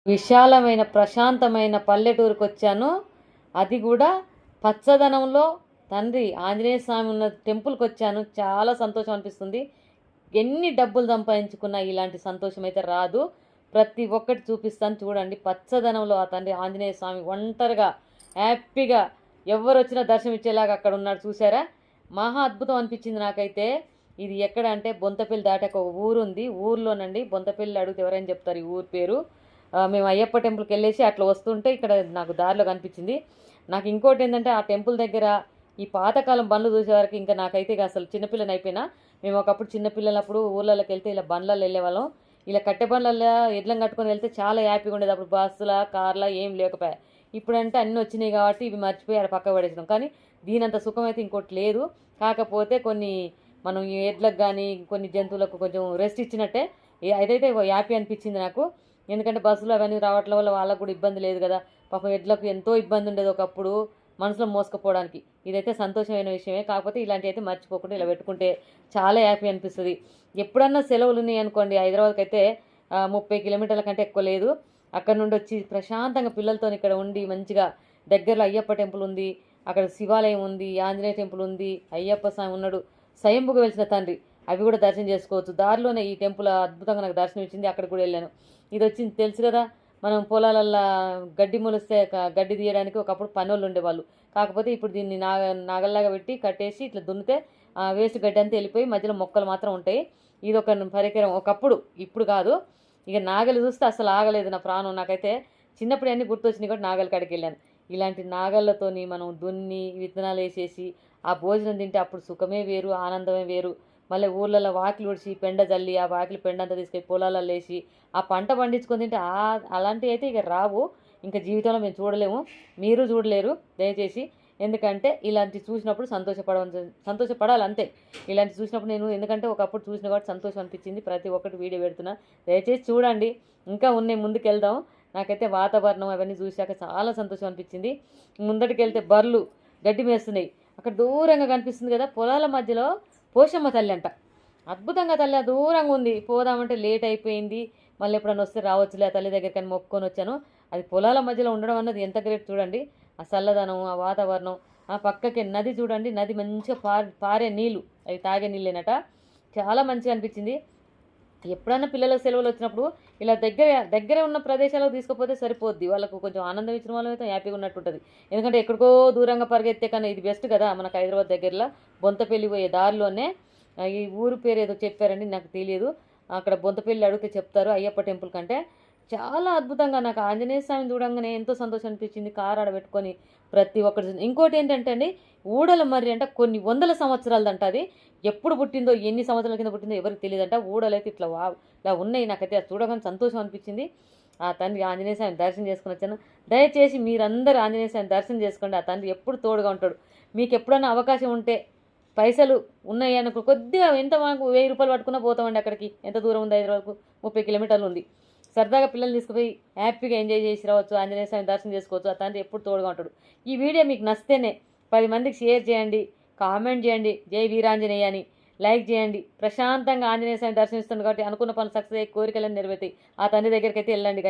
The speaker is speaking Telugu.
విశాలమైన, ప్రశాంతమైన పల్లెటూరుకొచ్చాను. అది గూడా పచ్చదనంలో తండ్రి ఆంజనేయ స్వామి ఉన్న టెంపుల్‌కొచ్చాను. చాలా సంతోషం అనిపిస్తుంది. ఎన్ని డబ్బులు సంపాదించుకున్నా ఇలాంటి సంతోషమైతే రాదు. ప్రతి ఒక్కటి చూపిస్తాను చూడండి. పచ్చదనంలో ఆ తండ్రి ఆంజనేయ స్వామి ఒంటరిగా, హ్యాపీగా ఎవ్వరొచ్చినా దర్శనమిచ్చేలాగా అక్కడున్నాడు చూసారా? మహా అద్భుతం అనిపిచ్చింది నాకైతే. ఇది ఎక్కడ అంటే బొంతపల్లి దాటాక ఒక ఊరుంది. ఊర్లోనండి బొంతపల్లి అడిగితే ఎవరైనా చెప్తారు ఈ ఊరు పేరు. మేము అయ్యప్ప టెంపుల్‌కెళ్ళేసి అట్లా వస్తుంటే ఇక్కడ నాకు దారిలో కనిపించింది. నాకు ఇంకోటేందంటే ఆ టెంపుల్ దగ్గర ఈ పాతకాలం బండ్లు చూసేవరకు ఇంకా నాకైతే ఇక అసలు చిన్న పిల్లనయిపోయినా. మేము ఒకప్పుడు చిన్న పిల్లలప్పుడు ఊర్లలోకెళ్తే ఇలా బండ్లలో వెళ్ళేవాళ్ళం. ఇలా కట్టె బండ్లల్లో ఎడ్లను కట్టుకొని వెళ్తే చాలా హ్యాపీగా ఉండేది. అప్పుడు బస్సులా, కార్లా ఏం లేకపోయా. ఇప్పుడంటే అన్నీ వచ్చినాయి కాబట్టి ఇవి మర్చిపోయి ఆడ పక్కకు పడేసినాం. కానీ దీనంత సుఖమైతే ఇంకోటి లేదు. కాకపోతే కొన్ని మనం ఈ ఎడ్లకు గానీ, కొన్ని జంతువులకు కొంచెం రెస్ట్ ఇచ్చినట్టే. అదైతే హ్యాపీ అనిపించింది నాకు. ఎందుకంటే బస్సులు అవన్నీ రావట్ల వల్ల వాళ్ళకు కూడా ఇబ్బంది లేదు కదా. పాపం ఎడ్లకు ఎంతో ఇబ్బంది ఉండేది ఒకప్పుడు మనసులో మోసుకుపోవడానికి. ఇదైతే సంతోషమైన విషయమే. కాకపోతే ఇలాంటివైతే మర్చిపోకుండా ఇలా పెట్టుకుంటే చాలా హ్యాపీ అనిపిస్తది. ఎప్పుడన్నా సెలవులు ఉన్నాయనుకోండి హైదరాబాద్‌కైతే 30 కిలోమీటర్ల కంటే ఎక్కువ లేదు. అక్కడి నుండొచ్చి ప్రశాంతంగా పిల్లలతోని ఇక్కడ ఉండి మంచిగా దగ్గరలో అయ్యప్ప టెంపుల్ ఉంది. అక్కడ శివాలయం ఉంది. ఆంజనేయ టెంపుల్ ఉంది. అయ్యప్ప స్వామి ఉన్నాడు. స్వయంభుగా వెలిసిన తండ్రి. అవి కూడా దర్శనం చేసుకోవచ్చు. దారిలోనే ఈ టెంపుల్ అద్భుతంగా నాకు దర్శనం ఇచ్చింది. అక్కడికి కూడా వెళ్ళాను. ఇదొచ్చింది తెలుసు గదా! మనం పొలాలల్లా గడ్డి మొలిస్తే గడ్డి తీయడానికి ఒకప్పుడు పనోళ్ళు ఉండేవాళ్ళు. కాకపోతే ఇప్పుడు దీన్ని నాగల్లాగా పెట్టి కట్టేసి ఇట్లా దున్నితే వేస్ట్ గడ్డి అంతా ఎళ్ళిపోయి మధ్యలో మొక్కలు మాత్రం ఉంటాయి. ఇదొక పరికరం ఒకప్పుడు, ఇప్పుడు కాదు. ఇక నాగలి చూస్తే అసలు ఆగలేదు నా ప్రాణం. నాకైతే చిన్నప్పుడు అన్నీ గుర్తొచ్చినాయి కాబట్టి నాగలి కాడికెళ్ళాను. ఇలాంటి నాగళ్ళతోని మనం దున్ని, విత్తనాలేసేసి, ఆ భోజనం తింటే అప్పుడు సుఖమే వేరు, ఆనందమే వేరు. మళ్ళీ ఊర్లలో వాకిలి ఊడ్చి, పెండ జల్లి, ఆ వాకిలి పెండంతా తీసుకెళ్ళి పొలాలలో ఏసి, ఆ పంట పండించుకొని తింటే అలాంటివైతే ఇక రావు. ఇంక జీవితంలో మేము చూడలేము. మీరు చూడలేరు దయచేసి. ఎందుకంటే ఇలాంటివి చూసినప్పుడు సంతోషపడాలి అంతే. ఇలాంటివి చూసినప్పుడు నేను ఎందుకంటే ఒకప్పుడు చూసిన కాబట్టి సంతోషం అనిపించింది. ప్రతి ఒక్కటి వీడియో పెడుతున్నా. దయచేసి చూడండి. ఇంకా ఉన్నాయి ముందుకెళ్దాం. నాకైతే వాతావరణం అవన్నీ చూశాక చాలా సంతోషం అనిపించింది. ముందటికెళ్తే బర్రెలు గడ్డి మేస్తున్నాయి. అక్కడ దూరంగా కనిపిస్తుంది కదా పొలాల మధ్యలో పోషమ్మ తల్లి అంట. అద్భుతంగా తల్లి దూరంగా ఉంది. పోదామంటే లేట్ అయిపోయింది. మళ్ళీ ఎప్పుడన్నా వస్తే రావచ్చులే ఆ తల్లి దగ్గరికని మొక్కుకొని వచ్చాను. అది పొలాల మధ్యలో ఉండడం అన్నది ఎంత గ్రేట్ చూడండి. ఆ చల్లదనం, ఆ వాతావరణం, ఆ పక్కకి నది చూడండి. నది మంచిగా పారే నీళ్ళు, అవి తాగే నీళ్ళేనట. చాలా మంచిగా అనిపించింది. ఎప్పుడన్నా పిల్లలకు సెలవులు వచ్చినప్పుడు ఇలా దగ్గరే ఉన్న ప్రదేశాలకు తీసుకుపోతే సరిపోద్ది. వాళ్ళకు కొంచెం ఆనందం ఇచ్చిన వాళ్ళమైతే హ్యాపీగా ఉన్నట్టుంటుంది. ఎందుకంటే ఎక్కడికో దూరంగా పరిగెత్తే కన్నా ఇది బెస్ట్ కదా. మనకు హైదరాబాద్ దగ్గరలో బొంతపల్లి పోయే దారిలోనే ఈ ఊరు పేరు ఏదో చెప్పారండి నాకు తెలియదు. అక్కడ బొంతపల్లి అడిగితే చెప్తారు అయ్యప్ప టెంపుల్ కంటే. చాలా అద్భుతంగా నాకు ఆంజనేయ స్వామిని చూడంగానే ఎంతో సంతోషం అనిపించింది. కారు ఆడ పెట్టుకొని ప్రతి ఒక్కటి. ఇంకోటి ఏంటంటే అండి, ఊడల మర్రి అంట కొన్ని వందల సంవత్సరాలదంట అది. ఎప్పుడు పుట్టిందో, ఎన్ని సంవత్సరాల కింద పుట్టిందో ఎవరికి తెలియదంట. ఊడలైతే ఇట్లా ఇలా ఉన్నాయి. నాకైతే అది చూడగానే సంతోషం అనిపించింది. ఆ తండ్రి ఆంజనేయ స్వామిని దర్శనం చేసుకొని వచ్చాను. దయచేసి మీరందరూ ఆంజనేయ స్వామిని దర్శనం చేసుకోండి. ఆ తండ్రి ఎప్పుడు తోడుగా ఉంటాడు. మీకు ఎప్పుడన్నా అవకాశం ఉంటే పైసలు ఉన్నాయి అనుకో కొద్దిగా ఎంత మనకు ₹1000 పట్టుకున్నా పోతామండి అక్కడికి. ఎంత దూరం ఉంది హైదరాబాద్‌కు? 30 కిలోమీటర్లు ఉంది. సరదాగా పిల్లల్ని తీసుకుపోయి హ్యాపీగా ఎంజాయ్ చేసి రావచ్చు. ఆంజనేయ స్వామి దర్శనం చేసుకోవచ్చు. ఆ తండ్రి ఎప్పుడు తోడుగా ఉంటాడు. ఈ వీడియో మీకు నచ్చితేనే 10 మందికి షేర్ చేయండి. కామెంట్ చేయండి. జై వీరాంజనేయ అని లైక్ చేయండి. ప్రశాంతంగా ఆంజనేయ స్వామి దర్శనిస్తుంది కాబట్టి అనుకున్న పనులు సక్సెస్ అయ్యి కోరికలన్నీ నెరవేరుతాయి. ఆ తండ్రి దగ్గరికైతే వెళ్ళండి.